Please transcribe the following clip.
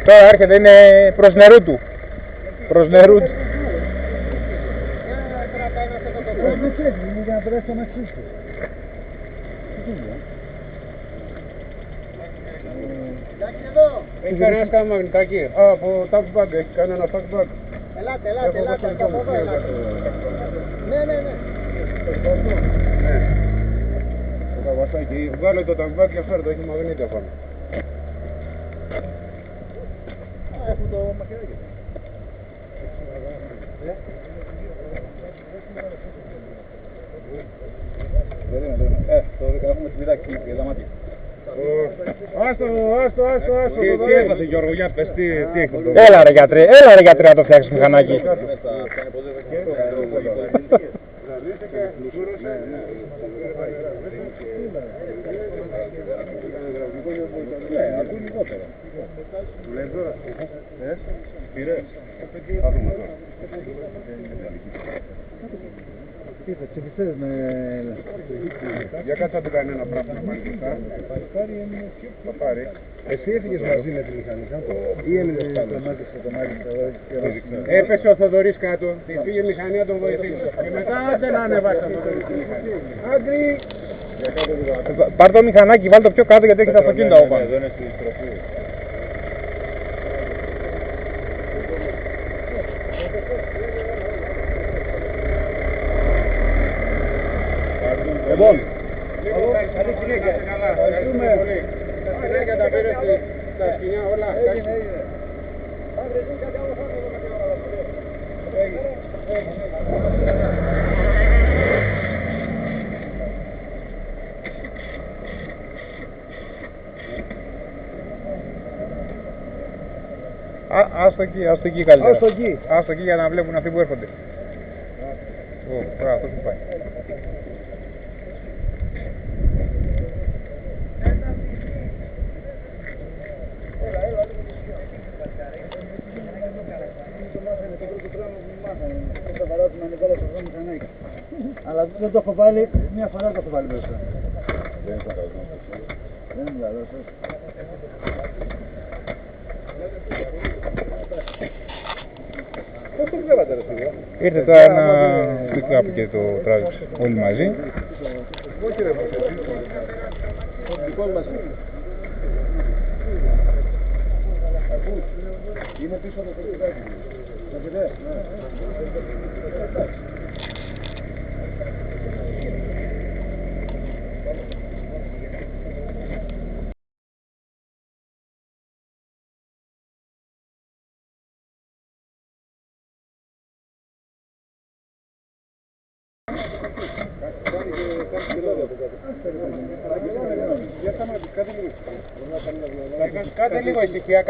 Τώρα έρχεται, είναι προς νερού του. Προς νερού του. Για να περάσει το μαξί σου. Έχει κανένα κάμα μαγνητάκι. Α, από taxbag, έχει κανένα taxbag. Ελάτε, από εδώ ελάτε. Ναι. Το καβασάκι, βγάλε το taxbag και φέρε το, έχει μαγνήτια πάνω. Έχουν το μαχαιράκι. Το έχουμε σπιδάκι και δαμάτι. Άστο. Τι έπαθε Γιώργο, για πες, τι έχει εδώ. Έλα ρε γιατρέ να το φτιάξεις μηχανάκι. Ακούει λιγότερο. Λέει τώρα. Πήρες. Θα δούμε τώρα. Τι θα ψηφιστείς με... Για κάτσε να του κάνει ένα πράγμα να πάρει μπροστά. Θα πάρει. Εσύ έφυγες μαζί με τη μηχανικά ή έμεινες πάνω. Έπεσε ο Θοδωρής κάτω. Της πήγε η μηχανή να τον βοηθήσει. Και μετά άντε να ανεβάσει το Θοδωρής. Άγκρι! Πάρ' το μηχανάκι, βάλ' το πιο κάτω γιατί έχει τα αυτοκίνητα από πάνω. Εδώ είναι στη στροφή. Λοιπόν, Καλή συνέχεια. Ευχαριστούμε. Καλή συνέχεια, τα πήρες στα σκηνιά όλα. Άστο εκεί καλύτερα. Άστο εκεί για να βλέπουν αυτοί που έρχονται. Τώρα αυτός που πάει. Αλλά δεν το έχω βάλει, μια φορά το έχω βάλει μέσα. Δεν είναι καλός. Πώς το βλέπατε ρε παιδιά. Ήρθε τώρα ένα pick-up και το τράβηξε όλοι μαζί. Όχι ρε πως εσύ. Το δικό μας. Ακούς. Είναι πίσω από το φωτιδάκι. Το φωτιδέ. Κάτε λίγο ησυχία,